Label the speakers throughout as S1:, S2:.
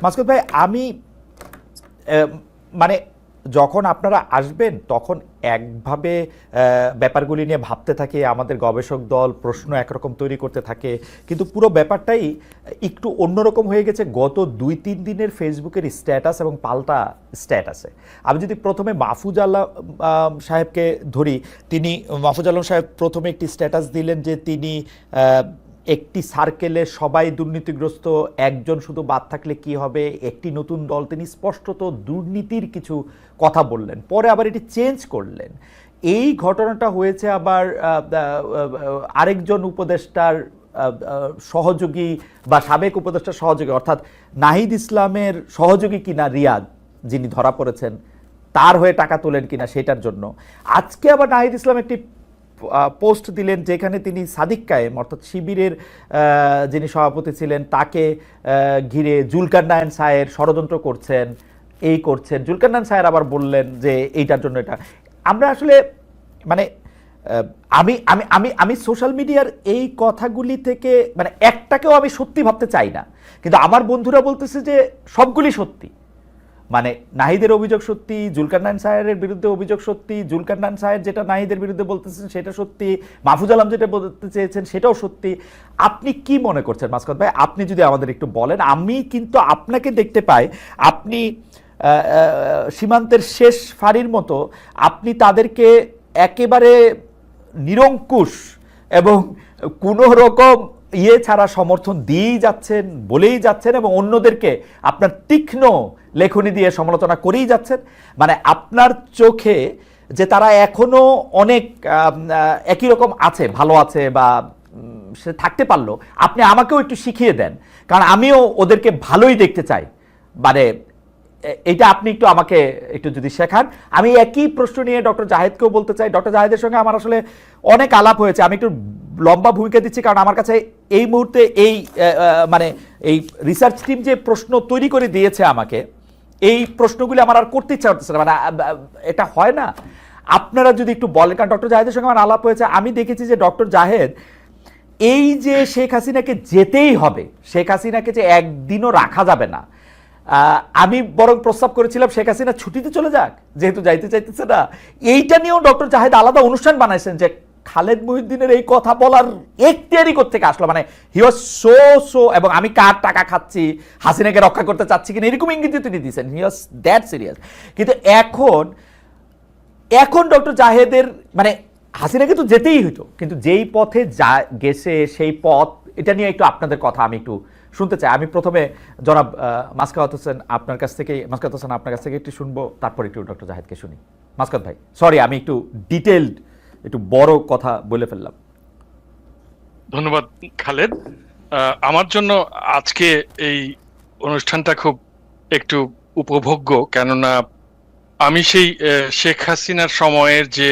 S1: মাসুদ ভাই, আমি মানে যখন আপনারা আসবেন তখন একভাবে ব্যাপারগুলি নিয়ে ভাবতে থাকে, আমাদের গবেষক দল প্রশ্ন একরকম তৈরি করতে থাকে, কিন্তু পুরো ব্যাপারটাই একটু অন্যরকম হয়ে গেছে গত 2-3 দিনের ফেসবুকের স্ট্যাটাস এবং পাল্টা স্ট্যাটাসে। আমি যদি প্রথমে মাহফুজ আলম সাহেবকে ধরি, তিনি মাহফুজ আলম সাহেব প্রথমে একটি স্ট্যাটাস দিলেন যে তিনি একটি সার্কেলে সবাই দুর্নীতিগ্রস্ত, একজন শুধু বাদ থাকলে কি হবে, একটি নতুন দল। তিনি স্পষ্টত দুর্নীতির কিছু কথা বললেন, পরে আবার এটি চেঞ্জ করলেন। এই ঘটনাটা হয়েছে আবার আরেকজন উপদেষ্টার সহযোগী বা সাবেক উপদেষ্টার সহযোগী, অর্থাৎ নাহিদ ইসলামের সহযোগী কিনা রিয়াদ, যিনি ধরা পড়েছেন, তার হয়ে টাকা তোলেন কিনা সেটার জন্য। আজকে আবার নাহিদ ইসলাম একটি পোস্ট দিলেন যেখানে তিনি সাদিক কায়েম অর্থাৎ শিবিরের যিনি সভাপতি ছিলেন তাকে ঘিরে জুলকারনায়ন সায়ের ষড়যন্ত্র করছেন, এই করছেন। জুলকারনায়ন সায়ের আবার বললেন যে এইটার জন্য এটা। আমরা আসলে মানে আমি আমি আমি আমি সোশ্যাল মিডিয়ার এই কথাগুলি থেকে মানে একটাকেও আমি সত্যি ভাবতে চাই না, কিন্তু আমার বন্ধুরা বলতেছে যে সবগুলি সত্যি। মানে নাহিদের অভিযোগ সত্যি, জুলকারনায়ন সাহেবের বিরুদ্ধে অভিযোগ সত্যি, জুলকারনায়ন সাহেব যেটা নাহিদের বিরুদ্ধে বলতেছেন সেটা সত্যি, মাহফুজ আলম যেটা বলতে চেয়েছেন সেটাও সত্যি। আপনি কি মনে করছেন মাসকাত ভাই? আপনি যদি আমাদের একটু বলেন। আমি কিন্তু আপনাকে দেখতে পাই আপনি সীমান্তের শেষ ফাঁড়ির মতো আপনি তাদেরকে একেবারে নিরঙ্কুশ এবং কোনো রকম ছাড়া সমর্থন দিয়েই যাচ্ছেন, বলেই যাচ্ছেন, এবং অন্যদেরকে আপনার তীক্ষ্ণ লেখনী দিয়ে সমালোচনা করেই যাচ্ছেন। মানে আপনার চোখে যে তারা এখনো অনেক একই রকম আছে, ভালো আছে বা সে থাকতে পারলো, আপনি আমাকেও একটু শিখিয়ে দেন, কারণ আমিও ওদেরকে ভালোই দেখতে চাই। মানে এটা আপনি একটু আমাকে একটু যদি শেখান। আমি একই প্রশ্ন নিয়ে ডক্টর জাহেদকেও বলতে চাই। ডক্টর জাহেদের সঙ্গে আমার আসলে অনেক আলাপ হয়েছে। আমি একটু লম্বা ভূমিকা দিচ্ছি কারণ আমার কাছে এই মুহূর্তে এই মানে এই রিসার্চ টিম যে প্রশ্ন তৈরি করে দিয়েছে আমাকে, এই প্রশ্নগুলি আমার আর করতে ইচ্ছা করতেছে না। মানে এটা হয় না। আপনারা যদি একটু বলেন, কারণ ডক্টর জাহেদের সঙ্গে আমার আলাপ হয়েছে, আমি দেখেছি যে ডক্টর জাহেদ এই যে শেখ হাসিনাকে যেতেই হবে, শেখ হাসিনাকে যে একদিনও রাখা যাবে না, আমি বরং প্রস্তাব করেছিলাম শেখ হাসিনা ছুটিতে চলে যাক, যেহেতু যাইতে চাইতেছে না। এইটা নিয়েও ডক্টর জাহেদ আলাদা অনুষ্ঠান বানাইছেন যে খালেদ মহিউদ্দিনের এই কথা বলার এখতিয়ারই কোত্থেকে আসলো। মানে হি ওয়াজ সো এবং আমি কার টাকা খাচ্ছি, হাসিনাকে রক্ষা করতে চাচ্ছি কিনা, এরকম ইঙ্গিত তিনি দিয়েছেন। হি ওয়াজ দ্যাট সিরিয়াস। কিন্তু এখন ডক্টর জাহেদের মানে হাসিনাকে তো যেতেই হইতো, কিন্তু যেই পথে গেছে সেই পথ, এটা নিয়ে একটু আপনাদের কথা আমি একটু শুনতে চাই। আমি প্রথমে জনাব মাসকাত হোসেন আপনার কাছ থেকে একটু শুনবো, তারপর একটু ডক্টর জাহেদকে শুনি। মাসকাত ভাই, সরি আমি একটু ডিটেইলড একটু বড় কথা বলে ফেললাম।
S2: ধন্যবাদ খালেদ। আমার জন্য আজকে এই অনুষ্ঠানটা খুব একটু উপভোগ্য, কেননা আমি সেই শেখ হাসিনার সময়ের যে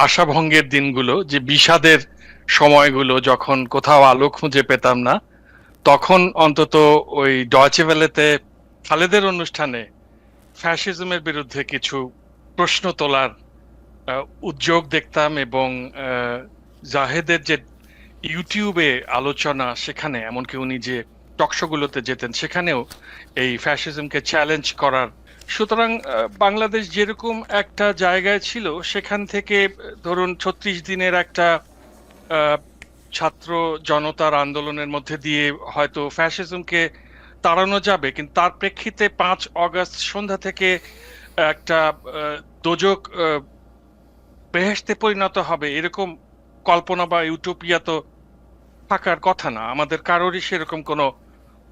S2: আশাভঙ্গের দিনগুলো, যে বিষাদের সময়গুলো, যখন কোথাও আলো খুঁজে পেতাম না, তখন অন্তত ওই ডয়চে ভেলেতে খালেদের অনুষ্ঠানে ফ্যাসিজমের বিরুদ্ধে কিছু প্রশ্ন তোলার উদ্যোগ দেখতাম, এবং জাহেদের যে ইউটিউবে আলোচনা, সেখানে এমনকি উনি যে টকশোগুলোতে যেতেন সেখানেও এই ফ্যাসিজমকে চ্যালেঞ্জ করার। সুতরাং বাংলাদেশ যেরকম একটা জায়গায় ছিল, সেখান থেকে ধরুন 36 দিনের একটা ছাত্র জনতার আন্দোলনের মধ্যে দিয়ে হয়তো ফ্যাসিজমকে তাড়ানো যাবে, কিন্তু তার প্রেক্ষিতে 5 অগস্ট সন্ধ্যা থেকে একটা দোজক বেহেশতে পরিণত হবে, এরকম কল্পনা বা ইউটোপিয়া তো থাকার কথা না। আমাদের কারোরই সেরকম কোনো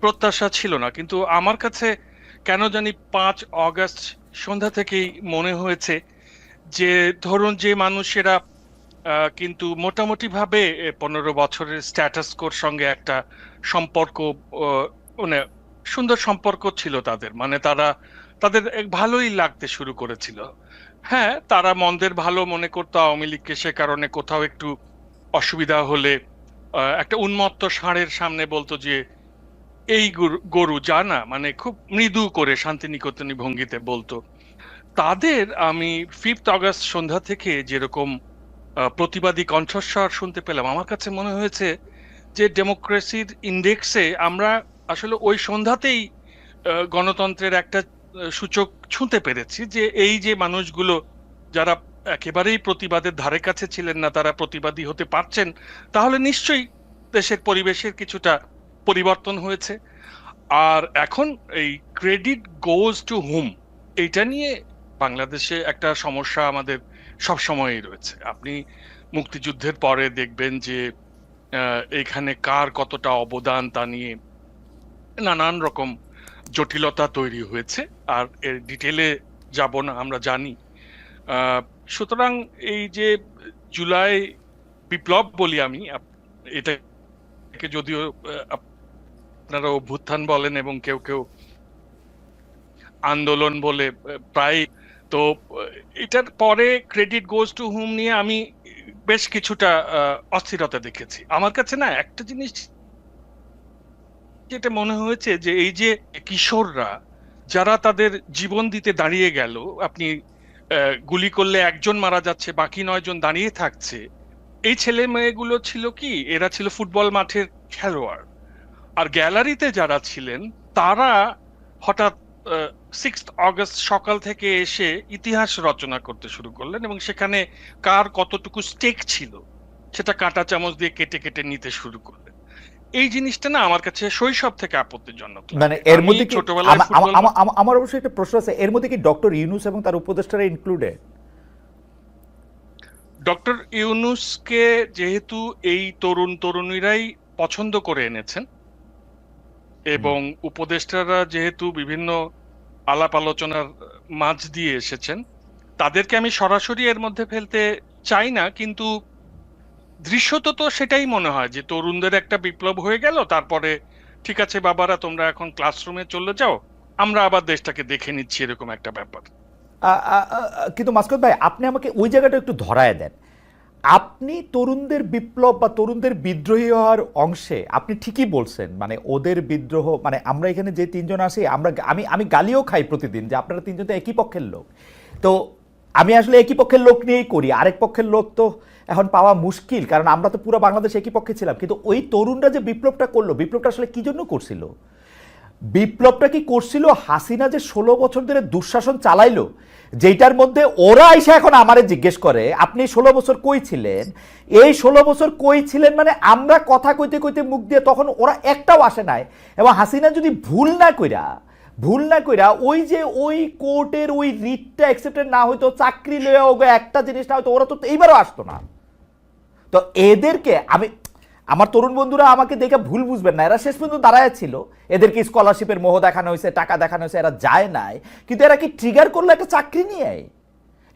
S2: প্রত্যাশা ছিল না। কিন্তু আমার কাছে কেন জানি 5 অগস্ট সন্ধ্যা থেকেই মনে হয়েছে যে ধরুন যে মানুষেরা কিন্তু মোটামুটি ভাবে 15 বছরের স্ট্যাটাস কোর সঙ্গে একটা সম্পর্ক, মানে সুন্দর সম্পর্ক ছিল তাদের, মানে তাদের ভালোই লাগতে শুরু করেছিল। হ্যাঁ, তারা মন্দের ভালো মনে করতো আওয়ামী লীগকে, সে কারণে কোথাও একটু অসুবিধা হলে একটা উন্মত্ত ষাঁড়ের সামনে বলতো যে এই গরু যা না, মানে খুব মৃদু করে শান্তিনিকেতনী ভঙ্গিতে বলতো। তাদের আমি 5 অগস্ট সন্ধ্যা থেকে যেরকম প্রতিবাদী কণ্ঠস্বর শুনতে পেলাম, আমার কাছে মনে হয়েছে যে ডেমোক্রেসির ইন্ডেক্সে আমরা আসলে ওই সন্ধ্যাতেই গণতন্ত্রের একটা সূচক ছুঁতে পেরেছি, যে এই যে মানুষগুলো যারা একেবারেই প্রতিবাদের ধারে কাছে ছিলেন না, তারা প্রতিবাদী হতে পারছেন, তাহলে নিশ্চয়ই দেশের পরিবেশের কিছুটা পরিবর্তন হয়েছে। আর এখন এই ক্রেডিট গোজ টু হুম, এইটা নিয়ে বাংলাদেশে একটা সমস্যা আমাদের সব সময়ই রয়েছে। আপনি মুক্তিযুদ্ধের পরে দেখবেন যে এইখানে কার কতটা অবদান তা নিয়ে নানান রকম জটিলতা তৈরি হয়েছে, আর এর ডিটেলে যাব না, আমরা জানি। সুতরাং এই যে জুলাই বিপ্লব বলি আমি, এটাকে যদিও আপনারা অভ্যুত্থান বলেন এবং কেউ কেউ আন্দোলন বলে, প্রায় তো এটার পরে ক্রেডিট গোজ টু হুম নিয়ে আমি বেশ কিছুটা অস্থিরতা দেখেছি। আমার কাছে না একটা জিনিস যেটা মনে হয়েছে, যে এই যে কিশোররা যারা তাদের জীবন দিতে দাঁড়িয়ে গেল, আপনি গুলি করলে একজন মারা যাচ্ছে, বাকি 9 জন দাঁড়িয়ে থাকছে, এই ছেলে মেয়েগুলো ছিল কি, এরা ছিল ফুটবল মাঠের খেলোয়াড়। আর গ্যালারিতে যারা ছিলেন তারা হঠাৎ 6 আগস্ট সকাল থেকে এসে ইতিহাস রচনা করতে শুরু করলেন, এবং সেখানে কার কতটুকু স্টেক ছিল সেটা কাঁটা চামচ দিয়ে কেটে কেটে নিতে শুরু করলেন। এই জিনিসটা না আমার কাছে শৈশব থেকে আপত্তিজনক লাগে।
S1: মানে এর মধ্যে কি
S2: ছোটবেলায়
S1: আমার অবশ্যই একটা প্রশ্ন আছে, এর মধ্যে কি ডক্টর ইউনূস এবং তার উপদেষ্টারা ইনক্লুডেড?
S2: ডক্টর ইউনূসকে যেহেতু এই তরুণ তরুণীরাই পছন্দ করে এনেছেন, এবং উপদেষ্টারা যেহেতু বিভিন্ন আলাপ আলোচনার মাঝ দিয়ে এসেছেন, তাদেরকে আমি সরাসরি এর মধ্যে ফেলতে চাই না, কিন্তু দৃশ্যত তো সেটাই মনে হয় যে তরুণদের একটা বিপ্লব হয়ে গেল, তারপরে ঠিক আছে বাবারা তোমরা এখন ক্লাসরুমে চলে যাও, আমরা আবার দেশটাকে দেখে নিচ্ছি, এরকম একটা ব্যাপার।
S1: কিন্তু মাসকুদ ভাই, আপনি আমাকে ওই জায়গাটা একটু ধরায় দেন। আপনি তরুণদের বিপ্লব বা তরুণদের বিদ্রোহী হওয়ার অংশে আপনি ঠিকই বলছেন, মানে ওদের বিদ্রোহ, মানে আমরা এখানে যে 3 জন আছি, আমি গালিও খাই প্রতিদিন যে আপনারা 3 জন তো একই পক্ষের লোক। তো আমি আসলে একই পক্ষের লোক নিয়েই করি, আরেক পক্ষের লোক তো এখন পাওয়া মুশকিল, কারণ আমরা তো পুরো বাংলাদেশ একই পক্ষে ছিলাম। কিন্তু ওই তরুণরা যে বিপ্লবটা করলো, বিপ্লবটা আসলে কি জন্য করছিল? বিপ্লবটা কি করছিল হাসিনা যে 16 বছর ধরে দুঃশাসন চালাইলো, যেটার মধ্যে ওরা এসে এখন আমারে জিজ্ঞেস করে আপনি 16 বছর কই ছিলেন? এই 16 বছর কই ছিলেন মানে আমরা কথা কইতে কইতে মুখ দিয়ে, তখন ওরা একটাও আসে নাই। এবং হাসিনা যদি ভুল না কইরা ওই যে ওই কোর্টের ওই রিটটা অ্যাকসেপ্টেড না হইতো, চাকরি লইয়া ওগো একটা জিনিস না হইতো, ওরা তো এইবারও আসতো না। তো এদেরকে আমার তরুণ বন্ধুরা আমাকে দেখে ভুল বুঝবেন না, এরা শেষ পর্যন্ত দাঁড়ায় ছিল, এদেরকে স্কলারশিপের মোহ দেখানো হয়েছে, টাকা দেখানো হয়েছে, এরা যায় নাই। কিন্তু এরা কি ট্রিগার করলো একটা চাকরি নিয়ে?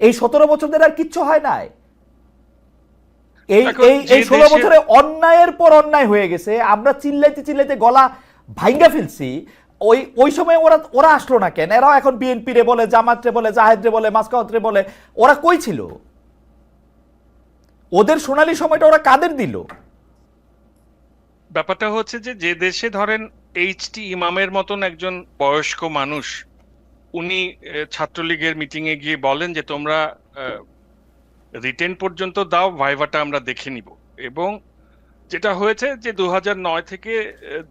S1: এই 17 বছর ধরে আর কিচ্ছু হয় নাই। এই 16 বছরে অন্যায়ের পর অন্যায় হয়ে গেছে, আমরা চিল্লাইতে চিল্লাইতে গলা ভাঙ্গা ফেলছি। ওই সময় ওরা আসলো না কেন? এরাও এখন বিএনপি রে বলে, জামাত রে বলে, জাহেদ রে বলে, মাসকাওয়াত রে বলে, ওরা কই ছিল? ওদের সোনালী সময়টা ওরা কাদের দিল?
S2: ব্যাপারটা হচ্ছে যে যে দেশে ধরেন এইচটি ইমামের মতন একজন বয়স্ক মানুষ, উনি ছাত্রলীগের মিটিং এ গিয়ে বলেন যে তোমরা রিটেন পর্যন্ত দাও, ভাইভাটা আমরা দেখে নিব। এবং যেটা হয়েছে যে 2009 থেকে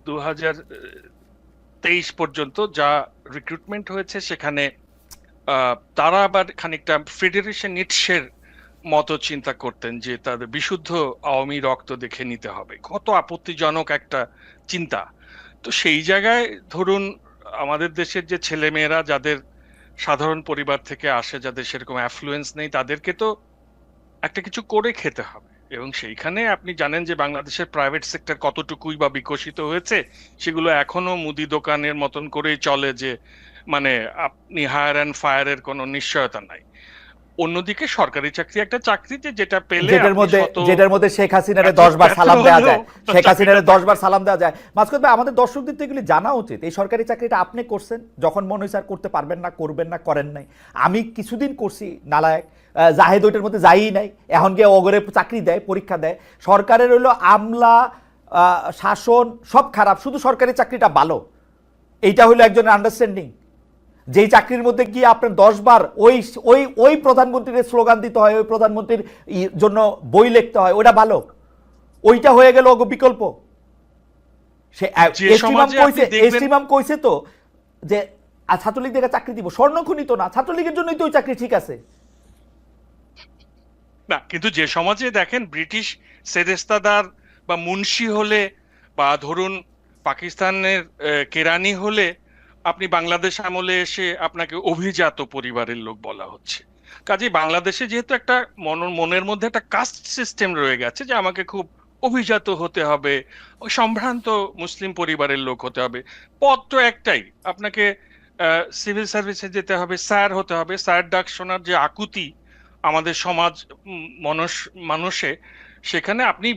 S2: 2023 পর্যন্ত যা রিক্রুটমেন্ট হয়েছে, সেখানে তারা আবার খানিকটা ফেডারেশন নিটসের মতো চিন্তা করতেন, যে তাদের বিশুদ্ধ আওয়ামী রক্ত দেখে নিতে হবে। কত আপত্তিজনক একটা চিন্তা। তো সেই জায়গায় ধরুন আমাদের দেশের যে ছেলেমেয়েরা যাদের সাধারণ পরিবার থেকে আসে, যাদের সেরকম অ্যাফ্লুয়েন্স নেই, তাদেরকে তো একটা কিছু করে খেতে হবে। এবং সেইখানে আপনি জানেন যে বাংলাদেশের প্রাইভেট সেক্টর কতটুকুই বা বিকশিত হয়েছে, সেগুলো এখনো মুদি দোকানের মতন করেই চলে, যে মানে আপনি হায়ার অ্যান্ড ফায়ারের কোনো নিশ্চয়তা নাই। অন্যদিকে সরকারি চাকরি একটা চাকরি, যেটা পেলে
S1: যেটার মধ্যে শেখ হাসিনারে 10 বার সালাম দেওয়া যায়, শেখ হাসিনারে 10 বার সালাম দেওয়া যায়। মাসকুদ ভাই, আমাদের দর্শকদের তো এগুলি জানা উচিত। এই সরকারি চাকরিটা আপনি করছেন, যখন মনে হয়েছে আর করতে পারবেন না, করবেন না, করেন নাই। আমি কিছুদিন করছি নালায়ক, জাহেদ ওইটার মধ্যে যাই নাই, এখন গিয়ে অগরে চাকরি দেয়, পরীক্ষা দেয়। সরকারের হইলো আমলা, শাসন সব খারাপ, শুধু সরকারি চাকরিটা ভালো। এইটা হলো একজনের আন্ডারস্ট্যান্ডিং। যেই চাকরির মধ্যে গিয়ে আপনার 10 বার ওই ওই ওই প্রধানমন্ত্রীর স্লোগান দিতে হয়, ওই প্রধানমন্ত্রীর জন্য বই লিখতে হয়, ওটা ভালো। ওইটা হয়ে গেল বিকল্প। সে এস্টিমাম কইছে তো যে ছাত্রলীগ থেকে চাকরি দিব, স্বর্ণখনি তো না, ছাত্রলীগের জন্যই তো ওই চাকরি ঠিক আছে।
S2: না, কিন্তু যে সমাজে দেখেন ব্রিটিশ সেরেস্তাদার বা মুন্সি হলে, বা ধরুন পাকিস্তানের কেরানি হলে, আপনি বাংলাদেশ আমলে এসে আপনাকে অভিজাত পরিবারের লোক বলা হচ্ছে। কাজে বাংলাদেশে যেহেতু একটা মনের মধ্যে একটা কাস্ট সিস্টেম রয়ে গেছে যে আমাকে খুব অভিজাত হতে হবে, ওই সম্ভ্রান্ত মুসলিম পরিবারের লোক হতে হবে, পদ তো একটাই, আপনাকে সিভিল সার্ভিসে যেতে হবে, স্যার হতে হবে। স্যার ডাক শোনার যে আকুতি আমাদের সমাজ মানুষে, সেখানে আপনি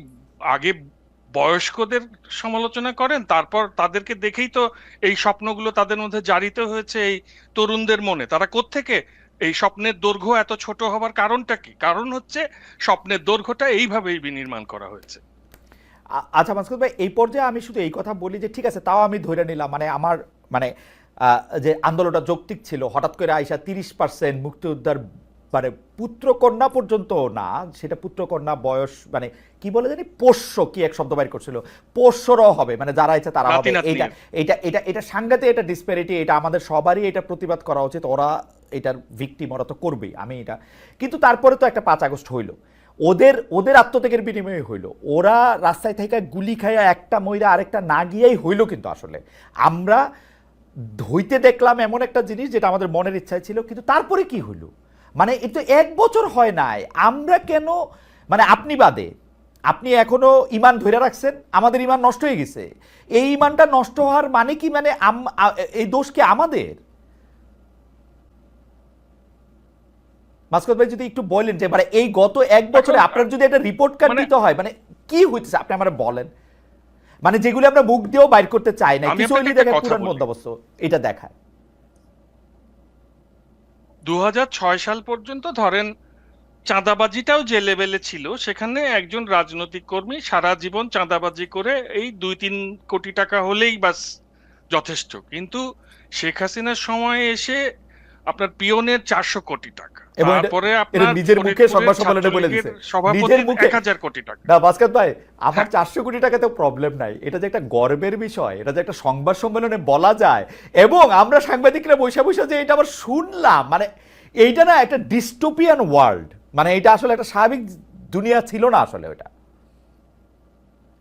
S2: আগে বয়স্কদের সমালোচনা করেন, তারপর তাদেরকে দেখেই তো এই স্বপ্নগুলো তাদের মধ্যে জারিত হয়েছে এই তরুণদের মনে। তারা কোত্থেকে এই স্বপ্নের দৈর্ঘ্য এত ছোট হবার কারণটা কি? কারণ হচ্ছে স্বপ্নের দৈর্ঘ্যটা এইভাবেই বিনির্মাণ করা হয়েছে।
S1: আচ্ছা মাসুদ ভাই, এই পর্যায়ে আমি শুধু এই কথা বলি যে ঠিক আছে, তাও আমি ধরে নিলাম, মানে আমার মানে যে আন্দোলনটা যৌক্তিক ছিল, হঠাৎ করে আইসা 30% মুক্তিযোদ্ধার মানে পুত্রকন্যা পর্যন্ত না, সেটা পুত্রকন্যা বয়স মানে কি বলে জানি, পোষ্য কি এক শব্দ বাইর করছিল, পোষ্যরাও হবে, মানে যারা ইচ্ছা তারা হবে। এইটা এটা এটা এটা সাংঘাতিক এটা ডিসপ্যারিটি, এটা আমাদের সবারই এটা প্রতিবাদ করা উচিত। ওরা এটার ভিকটিম, ওরা তো করবেই, আমি এটা। কিন্তু তারপরে তো একটা 5 আগস্ট হইল, ওদের ওদের আত্মত্যাগের বিনিময়ে হইল, ওরা রাস্তায় থেকে গুলি খাইয়া একটা মহিলা আরেকটা না গিয়েই হইল। কিন্তু আসলে আমরা ধইতে দেখলাম এমন একটা জিনিস যেটা আমাদের মনের ইচ্ছায় ছিল, কিন্তু তারপরে কি হইল? মানে এটা 1 বছর হয় নাই, আমরা কেন, মানে আপনি বাদে, আপনি এখনো ইমান ধরে রাখছেন, আমাদের ইমান নষ্ট হয়ে গেছে। এই ইমানটা নষ্ট হওয়ার মানে কি, মানে এই দোষ কি আমাদের? মাসকুদ ভাই যদি একটু বলেন যে মানে এই গত 1 বছরে আপনার যদি একটা রিপোর্ট কার্ড দিতে হয়, মানে কি হইতেছে আপনি আমার বলেন। মানে যেগুলো আমরা মুখ দিয়েও বাইর করতে চাই না, কিছু হইলে দেখে পুরান বন্দোবস্ত এটা দেখায়।
S2: 2006 সাল পর্যন্ত ধরেন চাঁদাবাজিটাও যে লেভেলে ছিল, সেখানে একজন রাজনৈতিক কর্মী সারা জীবন চাঁদাবাজি করে এই 2-3 কোটি টাকা হলেই বাস যথেষ্ট। কিন্তু শেখ হাসিনার সময় এসে আপনার পিয়নের 400 কোটি টাকা, তারপরে আপনার
S1: নিজের মুখে সংবাদ সম্মেলনে বলে দিয়েছে
S2: সভাপতির 1000 কোটি টাকা।
S1: না বাসকাত ভাই, আমার 400 কোটি টাকাতেও প্রবলেম নাই, এটা যে একটা গর্বের বিষয়, এটা যে একটা সংবাদ সম্মেলনে বলা যায়, এবং আমরা সাংবাদিকরা বৈশা বৈশা যে এটা আবার শুনলাম, মানে এইটা না একটা ডিস্টোপিয়ান ওয়ার্ল্ড, মানে এটা আসলে একটা স্বাভাবিক দুনিয়া ছিল না আসলে। ওটা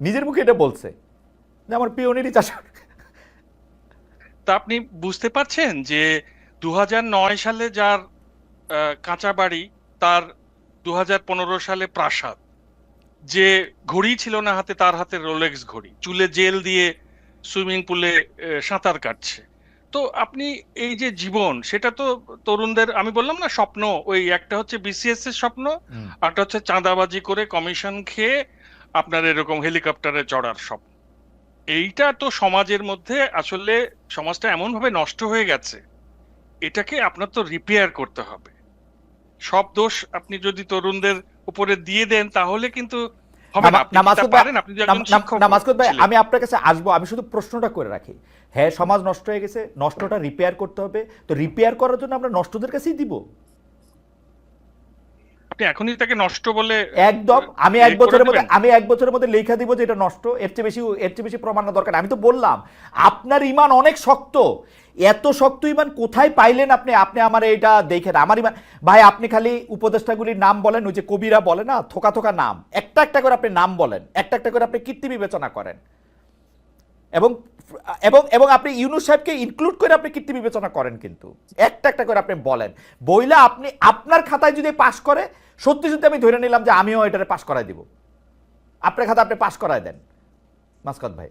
S1: নিজের মুখে এটা বলছে যে আমার পিওনেরই 400।
S2: তা আপনি বুঝতে পারছেন যে 2009 সালে যার কাঁচা বাড়ি, তার 2015 সালে প্রাসাদ, যে ঘড়ি ছিল না হাতে, তার হাতে রোলেক্স ঘড়ি, চুলে জেল দিয়ে সুইমিং পুলে সাঁতার কাটছে। তো আপনি এই যে জীবন, সেটা তো তরুণদের, আমি বললাম না স্বপ্ন, ওই একটা হচ্ছে বিসিএস এর স্বপ্ন, একটা হচ্ছে চাঁদাবাজি করে কমিশন খেয়ে আপনার এরকম হেলিকপ্টারে চড়ার স্বপ্ন। এইটা তো সমাজের মধ্যে আসলে সমাজটা এমন ভাবে নষ্ট হয়ে গেছে, এটাকে আপনার তো রিপেয়ার করতে হবে। সব দোষ আপনি যদি তরুণদের উপরে দিয়ে দেন তাহলে কিন্তু হবে না। আপনি কি পারেন? আপনি একজন শিক্ষক।
S1: না মাসকুদ ভাই, আমি আপনার কাছে আসবো, আমি শুধু প্রশ্নটা করে রাখি। হ্যাঁ, সমাজ নষ্ট হয়ে গেছে, নষ্টটা রিপেয়ার করতে হবে, তো রিপেয়ার করার জন্য আমরা নষ্টদের কাছেই দিব।
S2: আপনি এখনই তাকে নষ্ট বলে
S1: একদম, আমি 1 বছরের মধ্যে লেখা দিব যে এটা নষ্ট, এর চেয়ে বেশি প্রমাণ না দরকার। আমি তো বললাম আপনার ইমান অনেক শক্ত, এত শক্ত ইমান কোথায় পাইলেন আপনি? আপনি আমার এটা দেখেন, আমার ইমান ভাই, আপনি খালি উপদেষ্টাগুলির নাম বলেন, ওই যে কবিরা বলে না থোকা থোকা নাম, একটা একটা করে আপনি নাম বলেন, একটা একটা করে আপনি কীর্তি বিবেচনা করেন, এবং এবং এবং আপনি ইউনূস সাহেবকে ইনক্লুড করে আপনি কীর্তি বিবেচনা করেন, কিন্তু একটা একটা করে আপনি বলেন। বইলা আপনি আপনার খাতায় যদি পাশ করে, সত্যি সত্যি আমি ধরে নিলাম যে আমিও এটারে পাশ করাই দিব, আপনার খাতা আপনি পাশ করাই দেন মাসকাত ভাই।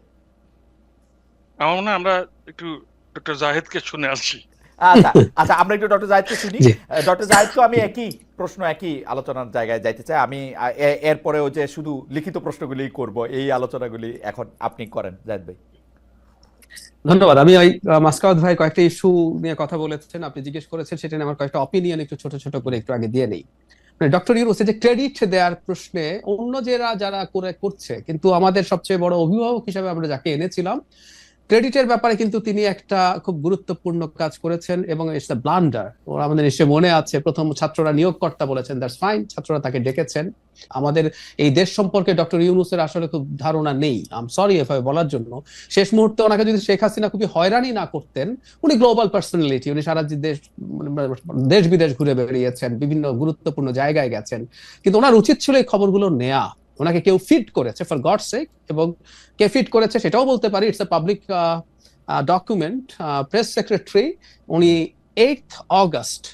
S2: আমার মনে হয় আমরা একটু ডক্টর জাহেদকে শুনে আসছি।
S1: আচ্ছা আচ্ছা, আমরা একটু ডক্টর জাহেদকে শুনি। ডক্টর জাহেদ, তো আমি একই প্রশ্ন, একই আলোচনার জায়গায় যাইতে চাই। আমি এরপরেও যে শুধু লিখিত প্রশ্নগুলি করব, এই আলোচনাগুলি এখন আপনি করেন জাহেদ ভাই।
S3: ধন্যবাদ। আমি ওই মাসকাওয়াত ভাই কয়েকটা ইস্যু নিয়ে কথা বলেছেন, আপনি জিজ্ঞেস করেছেন, সেটা নিয়ে আমার কয়েকটা অপিনিয়ন একটু ছোট ছোট করে একটু আগে দিয়ে নেই। মানে ডক্টর ইউনূসের যে ক্রেডিট দেওয়ার প্রশ্নে অন্য যারা করছে, কিন্তু আমাদের সবচেয়ে বড় অভিভাবক হিসেবে আমরা যাকে এনেছিলাম ক্রেডিটের ব্যাপারে কিন্তু তিনি একটা খুব গুরুত্বপূর্ণ কাজ করেছেন এবং ইটস আ ব্লান্ডার। ওরা আমাদের নিশ্চয়ই মনে আছে, প্রথম ছাত্ররা নিয়োগকর্তা বলেছেন দ্যাটস ফাইন, ছাত্ররা তাকে ডেকেছেন। আমাদের এই দেশ সম্পর্কে ডক্টর ইউনূসের আসলে খুব ধারণা নেই, আই এম সরি এভাবে বলার জন্য। শেষ মুহূর্তে ওনাকে যদি শেখ হাসিনা খুবই হয়রানি না করতেন, উনি গ্লোবাল পার্সোনালিটি, উনি সারা দেশ বিদেশ ঘুরে বেরিয়েছেন, বিভিন্ন গুরুত্বপূর্ণ জায়গায় গেছেন, কিন্তু ওনার উচিত ছিল এই খবরগুলো নেয়া। ওনাকে কেউ ফিট করেছে ফর গড সেক, এবং কে ফিট করেছে সেটাও বলতে পারি, it's a public document. Press secretary উনি 8 অগস্ট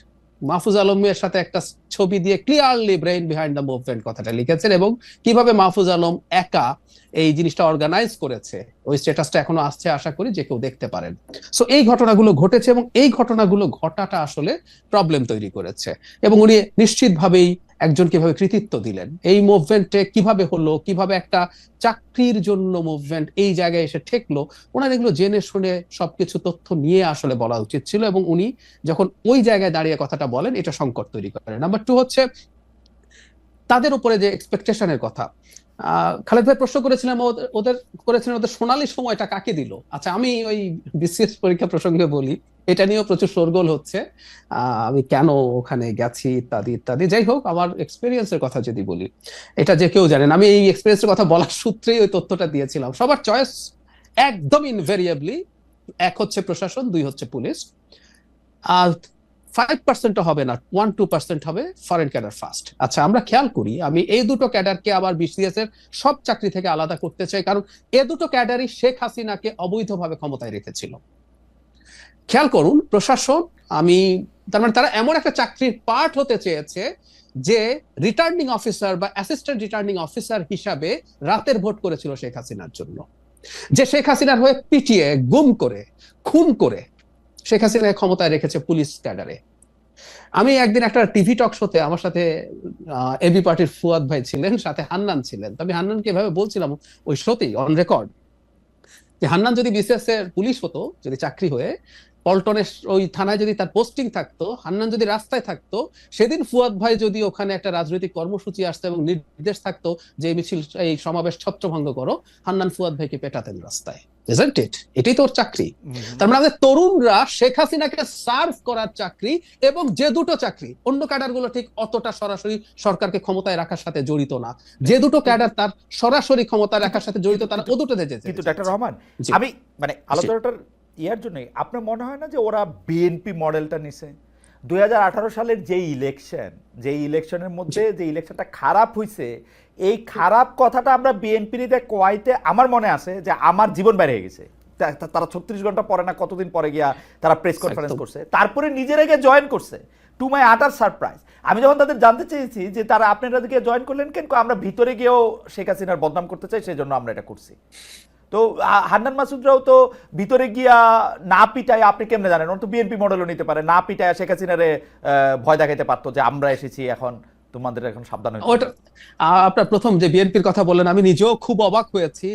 S3: মাহফুজ আলমের সাথে একটা ছবি দিয়ে clearly brain behind the movement কথাটা লিখেছেন, এবং কিভাবে মাহফুজ আলম একা এই জিনিসটা অর্গানাইজ করেছে ওই স্ট্যাটাসটা এখনো আসছে, আশা করি যে কেউ দেখতে পারেন। সো এই ঘটনাগুলো ঘটেছে এবং এই ঘটনাগুলো ঘটাটা আসলে প্রবলেম তৈরি করেছে, এবং উনি নিশ্চিতভাবেই একজন কিভাবে কৃতিত্ব দিলেন এই মুভমেন্টে, কিভাবে হলো, কিভাবে একটা চাকরির জন্য মুভমেন্ট এই জায়গায় এসে ঠেকলো, ওনার এগুলো জেনে শুনে সবকিছু তথ্য নিয়ে আসলে বলা উচিত ছিল, এবং উনি যখন ওই জায়গায় দাঁড়িয়ে কথাটা বলেন এটা সংকট তৈরি করে। নাম্বার 2 হচ্ছে তাদের উপরে যে এক্সপেকটেশনের কথা। খালেদ ভাই প্রশ্ন করেছিলাম ওদের সোনালী সময়টা কাকে দিল। আচ্ছা, আমি ওই বিসিএস পরীক্ষা প্রসঙ্গে বলি, এটা নিয়েও প্রচুর শোরগোল হচ্ছে, আমি কেন ওখানে গেছি ইত্যাদি ইত্যাদি। যাই হোক, আমার এক্সপেরিয়েন্সের কথা যদি বলি, এটা যে কেউ জানেন, আমি এই এক্সপেরিয়েন্সের কথা বলার সূত্রেই ওই তথ্যটা দিয়েছিলাম। সবার চয়েস একদম ইনভেরিয়েবলি, 1 হচ্ছে প্রশাসন, 2 হচ্ছে পুলিশ, আর 5% হবে না, 1-2% হবে ফরেন ক্যাডার ফার্স্ট। আচ্ছা, আমরা খেয়াল করি, আমি এই দুটো ক্যাডারকে আবার বিসিএস এর সব চাকরি থেকে আলাদা করতে চাই, কারণ এ দুটো ক্যাডারই শেখ হাসিনাকে অবৈধভাবে ক্ষমতায় রেখেছিল। খেয়াল করুন, প্রশাসন, আমি তার মানে তারা এমন একটা চাকরির পার্ট হতে চেয়েছে যে রিটার্নিং অফিসার বা অ্যাসিস্ট্যান্ট রিটার্নিং অফিসার হিসাবে রাতের ভোট করেছিল শেখ হাসিনার জন্য, যে শেখ হাসিনার হয়ে পিটিয়ে গুম করে খুন করে শেখ হাসিনা ক্ষমতায় রেখেছে পুলিশ ক্যাডারে। আমি একদিন একটা টিভি টক শোতে, আমার সাথে এবি পার্টির ফুয়াদ ভাই ছিলেন, সাথে হান্নান ছিলেন। তবে হান্নানকে এভাবে বলছিলাম ওই শোতেই অন রেকর্ড, যে হান্নান যদি বিসিএস এর পুলিশ হতো, যদি চাকরি হয়ে পল্টনের ওই থানায় যদি তার পোস্টিং থাকতো, হান্নান যদি রাস্তায় থাকতো, সেদিন ফুয়াদ ভাই যদি ওখানে একটা রাজনৈতিক কর্মসূচি আসতো এবং নির্দেশ থাকতো যে মিছিল, এই সমাবেশ ছত্রভঙ্গ করো, হান্নান ফুয়াদ ভাইকে পেটাতেন রাস্তায়। Isn't it? এটাই তোর চাকরি। তার মানে আমাদের তরুণরা শেখ হাসিনাকে সার্ভ করার চাকরি, এবং যে দুটো চাকরি, অন্য ক্যাডার গুলো ঠিক অতটা সরাসরি সরকারকে ক্ষমতায় রাখার সাথে জড়িত না, যে দুটো ক্যাডার তার সরাসরি ক্ষমতায় রাখার সাথে জড়িত, তারা ও দুটোতে যেতে।
S1: কিন্তু ডক্টর রহমান, আমি মানে আলোচনাটার ইয়ার জন্য, আপনার মনে হয় না যে ওরা বিএনপি মডেলটা নিছে? 2018 সালের যে ইলেকশনের মধ্যে যে ইলেকশনটা খারাপ হয়েছে, এই খারাপ কথাটা আমরা বিএনপি নিতে কোয়াইতে, আমার মনে আছে যে আমার জীবন বাইরে হয়ে গেছে। তারা 36 ঘন্টা পরে না কতদিন পরে গিয়া তারা প্রেস কনফারেন্স করছে, তারপরে নিজেরা গিয়ে জয়েন করছে, টু মাই আটার সারপ্রাইজ। আমি যখন তাদের জানতে চেয়েছি যে তারা আপনারা গিয়ে জয়েন করলেন কেন, আমরা ভিতরে গিয়েও শেখ হাসিনার বদনাম করতে চাই, সেই জন্য আমরা এটা করছি। তো হান্নান মাসুদরাও তো ভিতরে গিয়া না পিটায়, আপনি কেমনে জানেন, ওর তো বিএনপি মডেলও নিতে পারে, না পিটায় শেখ হাসিনারে ভয় দেখাইতে পারতো যে আমরা এসেছি, এখন তোমাদের এখন সাবধান হতে হবে।
S3: আপনার প্রথম যে বিএনপির কথা বললেন, আমি নিজেও খুব অবাক হয়েছি।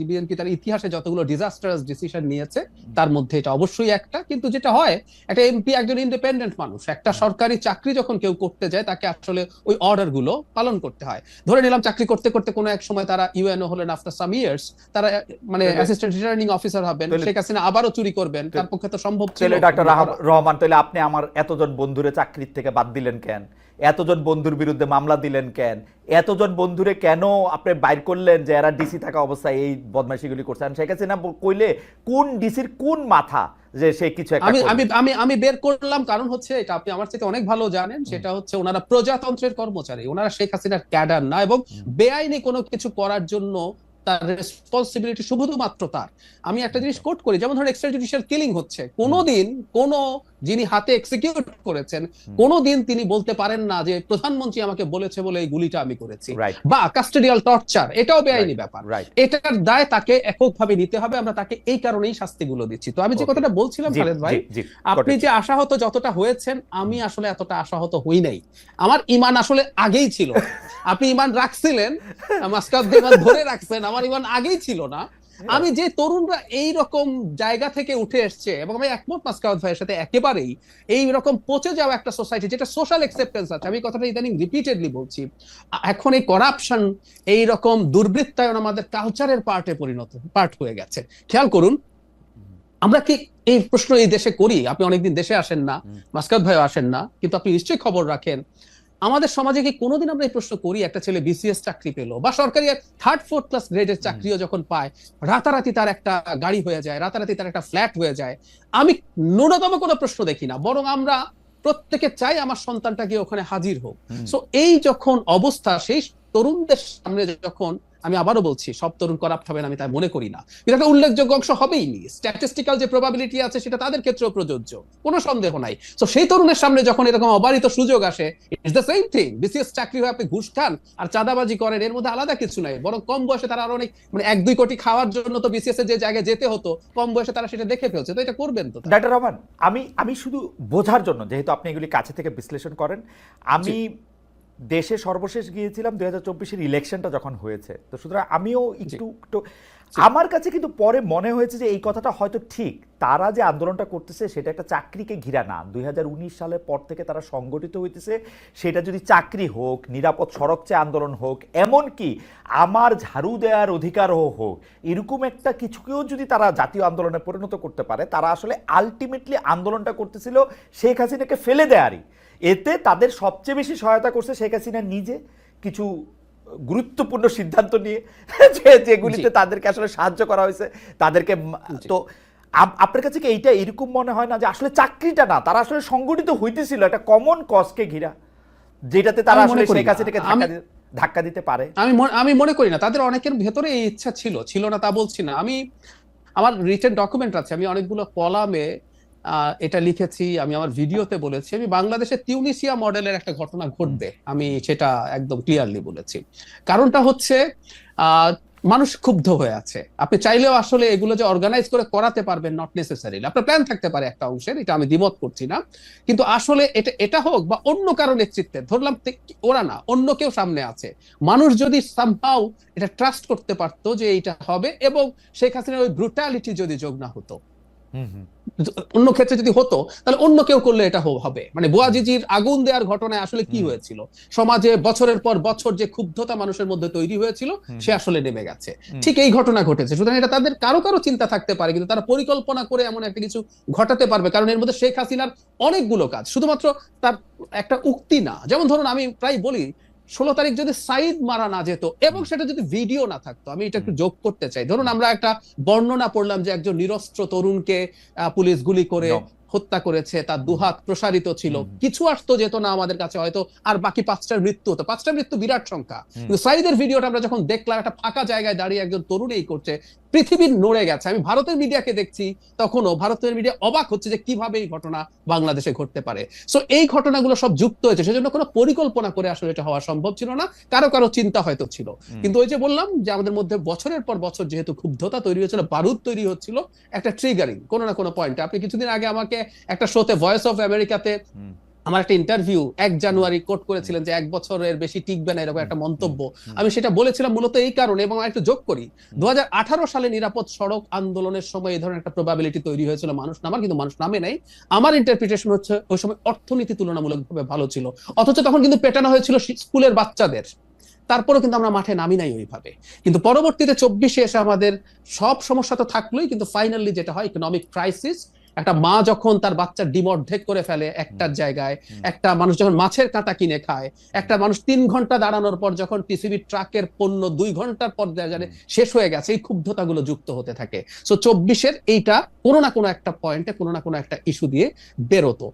S3: বিএনপি তার ইতিহাসে যতগুলো ডিজাস্টারাস ডিসিশন নিয়েছে তার মধ্যে এটা অবশ্যই একটা। কিন্তু যেটা হয়, একটা এমপি একজন ইন্ডিপেন্ডেন্ট মানুষ, একটা সরকারি চাকরি যখন কেউ করতে যায় তাকে আসলে ওই অর্ডার গুলো পালন করতে হয়। ধরে নিলাম চাকরি করতে করতে কোনো এক সময় তারা ইউএনও হলেন, আফটার সাম ইয়ার্স তারা মানে অ্যাসিস্ট্যান্ট রিটার্নিং অফিসার হবেন, শেখ হাসিনা আবারও চুরি করবেন, তার পক্ষে তো সম্ভব ছিল।
S1: ডক্টর রহমান, তাহলে আপনি আমার এতজন বন্ধুরে চাকরির থেকে বাদ দিলেন কেন? এতজন বন্ধুর বিরুদ্ধে মামলা দিলেন কেন? এতজন বন্ধুরে কেন আপনি বাইর করলেন যে এরা ডিসি থাকা অবস্থায় এই বদমাইশিগুলি করছে? শেখ হাসিনা কইলে কোন ডিসির কোন মাথা যে সে কিছু একটা
S3: আমি বের করলাম, কারণ হচ্ছে এটা আপনি আমার চাইতে অনেক ভালো জানেন, সেটা হচ্ছে ওনারা প্রজাতন্ত্রের কর্মচারী, ওনারা শেখ হাসিনার ক্যাডার না, এবং বেআইনি কোনো কিছু করার জন্য তার রেসপন্সিবিলিটি শুধুমাত্র তার। আমি একটা জিনিস কোট করি, যেমন ধরুন এক্সট্রা জুডিশিয়াল কিলিং হচ্ছে, কোনোদিন কোন যিনি হাতে এক্সিকিউট করেছেন কোনোদিন তিনি বলতে পারেন না যে প্রধানমন্ত্রী আমাকে বলেছে বলে এই গুলিটা আমি করেছি, বা কাস্টোডিয়াল টর্চার, এটাও বেআইনি ব্যাপার, এটার দায় তাকে এককভাবে নিতে হবে। আমরা তাকে এই কারণেই শাস্তিগুলো দিচ্ছি। তো আমি যে কথাটা বলছিলাম খালেদ ভাই, আপনি যে আশাহত যতটা হয়েছেন, আমি আসলে এতটা আশাহত হই নাই। আমার ঈমান আসলে আগেই ছিল। আপনি ঈমান রাখছিলেন, মাসকাত ঈমান ধরে রাখছেন, আমার ঈমান আগেই ছিল না। আমি যে তরুণরা এই রকম জায়গা থেকে উঠে এসছে, এবং আমি একমত মাসকাত ভাইয়ের সাথে একেবারেই, এই রকম পচে যাওয়া একটা সোসাইটি যেটা সোশ্যাল অ্যাকসেপ্টেন্স আছে, আমি কথাটা ইদানিং রিপিটেডলি বলছি, এখন এই করাপশন, এই রকম দুর্বৃত্তায়ন আমাদের কালচারের পার্ট হয়ে গেছে। খেয়াল করুন, আমরা কি এই প্রশ্ন এই দেশে করি? আপনি অনেকদিন দেশে আসেন না, মাসকাত ভাইও আসেন না, কিন্তু আপনি নিশ্চয়ই খবর রাখেন। আমাদের সমাজে কি কোনোদিন আমরা এই প্রশ্ন করি, একটা ছেলে বিসিএস চাকরি পেলো বা সরকারি 3rd 4th ক্লাস গ্রেডের চাকরিও যখন পায়, রাতারাতি তার একটা গাড়ি হয়ে যায়, রাতারাতি তার একটা ফ্ল্যাট হয়ে যায়, আমি ন্যূনতম কোনো প্রশ্ন দেখি না, বরং আমরা প্রত্যেকে চাই আমার সন্তানটা গিয়ে ওখানে হাজির হোক। সো এই যখন অবস্থা, সেই তরুণদের সামনে যখন, আমি আবারও বলছি সব তরুণ করাপ্ট হবে না আমি তাই মনে করি না, কিন্তু একটা উল্লেখযোগ্য অংশ হবেই নি, স্ট্যাটিস্টিক্যাল যে প্রবাবিলিটি আছে সেটা তাদের ক্ষেত্রেও প্রযোজ্য, কোনো সন্দেহ নাই। তো সেই তরুণের সামনে যখন এরকম অবারিত সুযোগ আসে, it's the same thing, BCS চাকরি হয়ে আপনি ঘুষ খান আর চাঁদাবাজি করেন, এর মধ্যে আলাদা কিছু নাই, বরং কম বয়সে তারা আরো অনেক, মানে 1-2 কোটি খাওয়ার জন্য তো বিসিএস এর যে জায়গায় যেতে হতো, কম বয়সে তারা সেটা দেখে ফেলছে, তো এটা করবেন তো।
S1: ডাক্তার রহমান, আমি শুধু বোঝার জন্য, যেহেতু আপনি এগুলি কাছে থেকে বিশ্লেষণ করেন, আমি দেশে সর্বশেষ গিয়েছিলাম 2024-এর ইলেকশনটা যখন হয়েছে, তো সুতরাং আমিও একটু আমার কাছে কিন্তু পরে মনে হয়েছে যে এই কথাটা হয়তো ঠিক, তারা যে আন্দোলনটা করতেছে সেটা একটা চাকরিকে ঘিরা না, 2019 সালের পর থেকে তারা সংগঠিত হইতেছে, সেটা যদি চাকরি হোক, নিরাপদ সড়ক চেয়ে আন্দোলন হোক, এমনকি আমার ঝাড়ু দেওয়ার অধিকারও হোক, এরকম একটা কিছুকেও যদি তারা জাতীয় আন্দোলনে পরিণত করতে পারে, তারা আসলে আলটিমেটলি আন্দোলনটা করতেছিল শেখ হাসিনাকে ফেলে দেয়ারই। এতে তাদের সবচেয়ে বেশি সহায়তা করছে শেখ হাসিনা নিজে, কিছু গুরুত্বপূর্ণ সিদ্ধান্ত নিয়ে যেগুলিতে তাদেরকে আসলে সাহায্য করা হয়েছে তাদেরকে। তো আপনার কাছে কি এইটা এরকম মনে হয় না যে আসলে চাকরিটা না, তারা আসলে সংগঠিত হইতেছিল একটা কমন কজকে ঘিরা, যেটাতে তারা আসলে শেখ হাসিনাকে ধাক্কা দিতে পারে?
S3: আমি মনে করি না, তাদের অনেকের ভেতরে এই ইচ্ছা ছিল না তা বলছি না। আমি, আমার রিটেন ডকুমেন্ট আছে, আমি অনেকগুলো কলামে এটা লিখেছি, আমি আমার ভিডিওতে বলেছি, আমি বাংলাদেশে তিউনিসিয়া মডেলের একটা ঘটনা ঘটবে, আমি সেটা একদম ক্লিয়ারলি বলেছি। কারণটা হচ্ছে মানুষ ক্ষুব্ধ হয়ে আছে, আপনি চাইলেও আসলে এগুলো যে অর্গানাইজ করে করাতে পারবেন নট নেসেসারিলি, আপনার প্ল্যান থাকতে পারে একটা অংশের, এটা আমি দ্বিমত করছি না, কিন্তু আসলে এটা হোক বা অন্য কারো নেতৃত্বে, ধরলাম ওরা না, অন্য কেউ সামনে আছে, মানুষ যদি সামহাউ এটা ট্রাস্ট করতে পারতো যে এইটা হবে, এবং শেখ হাসিনার ওই ব্রুটালিটি যদি যোগ না হতো, অন্য ক্ষেত্রে যদি হতো তাহলে অন্য কেউ করলে এটা হবে। মানে বুয়াজিজির আগুন দেওয়ার ঘটনায় আসলে কি হয়েছিল, সমাজে বছরের পর বছর যে ক্ষুব্ধতা মানুষের মধ্যে তৈরি হয়েছিল সে আসলে নেমে গেছে, ঠিক এই ঘটনা ঘটেছে। সুতরাং এটা তাদের কারো চিন্তা থাকতে পারে, কিন্তু তারা পরিকল্পনা করে এমন একটা কিছু ঘটাতে পারবে, কারণ এর মধ্যে শেখ হাসিনার অনেকগুলো কাজ, শুধুমাত্র তার একটা উক্তি না। যেমন ধরুন, আমি প্রায় বলি 16 তারিখ যদি সাইদ মারা না যেত এবং সেটা যদি ভিডিও না থাকতো, আমি এটা একটু যোগ করতে চাই, ধরুন আমরা একটা বর্ণনা পড়লাম যে একজন নিরস্ত্র তরুণকে পুলিশ গুলি করে হত্যা করেছে, তার দুহাত প্রসারিত ছিল, কিছু আসতো যেত না আমাদের কাছে হয়তো, আর বাকি 5টার মৃত্যু হতো, 5টা মৃত্যু বিরাট সংখ্যা, কিন্তু সাইদের ভিডিওটা আমরা যখন দেখলাম, একটা ফাঁকা জায়গায় দাঁড়িয়ে একজন তরুণ এই করছে, পৃথিবীর নড়ে গেছে। আমি ভারতের মিডিয়াকে দেখছি, তখনও ভারতের মিডিয়া অবাক হচ্ছে যে কিভাবে এই ঘটনা বাংলাদেশে ঘটতে পারে। সো এই ঘটনাগুলো সব যুক্ত হয়েছে, সেজন্য কোনো পরিকল্পনা করে আসলে এটা হওয়া সম্ভব ছিল না, কারো চিন্তা হয়তো ছিল, কিন্তু ওই যে বললাম যে আমাদের মধ্যে বছরের পর বছর যেহেতু ক্ষুব্ধতা তৈরি হয়েছিল, বারুদ তৈরি হচ্ছিল, একটা ট্রিগারিং কোনো না কোনো পয়েন্টে। আপনি কিছুদিন আগে আমাকে একটা শোতে, ভয়েস অফ আমেরিকাতে আমার একটা ইন্টারভিউ 1 জানুয়ারি কোট করেছিলেন যে 1 বছরের বেশি টিকবে না, এরকম একটা মন্তব্য। আমি সেটা বলেছিলাম মূলত এই কারণে, এবং একটু যোগ করি, 2018 সালে নিরাপদ সড়ক আন্দোলনের সময় এই ধরনের একটা প্রবাবিলিটি তৈরি হয়েছিল মানুষ নামার, কিন্তু মানুষ নামে নাই। আমার ইন্টারপ্রিটেশন হচ্ছে ওই সময় অর্থনীতি তুলনামূলকভাবে ভালো ছিল, অথচ তখন কিন্তু পেটানো হয়েছিল স্কুলের বাচ্চাদের, তারপরেও কিন্তু আমরা মাঠে নামি নাই ওইভাবে। কিন্তু পরবর্তীতে 24-এ এসে আমাদের সব সমস্যা তো থাকলোই, কিন্তু ফাইনালি যেটা হয়, ইকোনমিক ক্রাইসিস, একটা মা যখন তার বাচ্চার ডিম অর্ধেক করে ফেলে একটার জায়গায়, একটা মানুষ যখন মাছের কাঁটা কিনে খায়, একটা মানুষ 3 ঘন্টা দাঁড়ানোর পর যখন টিসিবি ট্রাকের পণ্য 2 ঘন্টার পর জানে শেষ হয়ে গেছে, এই ক্ষুব্ধতাগুলো যুক্ত হতে থাকে। সো 24-এর এইটা কোনো না কোনো একটা পয়েন্টে, কোনো না কোনো একটা ইস্যু দিয়ে বেরোতো।